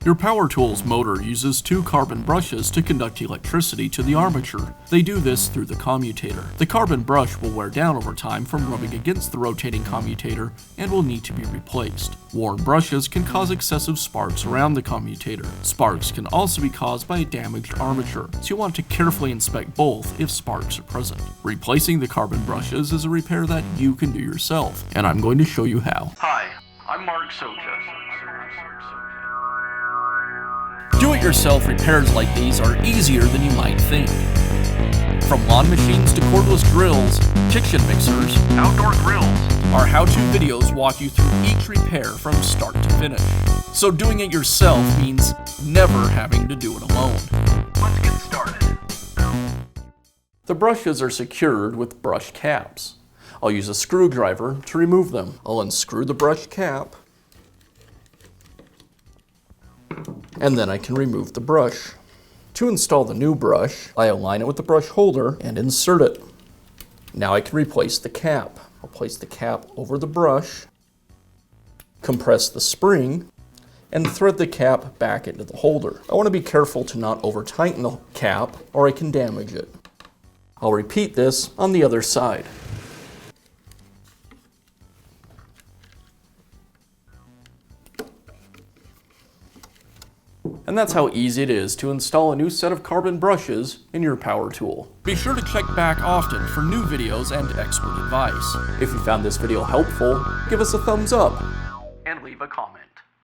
Your power tool's motor uses two carbon brushes to conduct electricity to the armature. They do this through the commutator. The carbon brush will wear down over time from rubbing against the rotating commutator and will need to be replaced. Worn brushes can cause excessive sparks around the commutator. Sparks can also be caused by a damaged armature, so you want to carefully inspect both if sparks are present. Replacing the carbon brushes is a repair that you can do yourself, and I'm going to show you how. Hi, I'm Mark Socha. Do-it-yourself repairs like these are easier than you might think. From lawn machines to cordless drills, kitchen mixers, Outdoor grills. our how-to videos walk you through each repair from start to finish. So doing it yourself means never having to do it alone. Let's get started. The brushes are secured with brush caps. I'll use a screwdriver to remove them. I'll unscrew the brush cap, and then I can remove the brush. To install the new brush, I align it with the brush holder and insert it. Now I can replace the cap. I'll place the cap over the brush, compress the spring, and thread the cap back into the holder. I want to be careful to not over tighten the cap or I can damage it. I'll repeat this on the other side. And that's how easy it is to install a new set of carbon brushes in your power tool. Be sure to check back often for new videos and expert advice. If you found this video helpful, give us a thumbs up And leave a comment.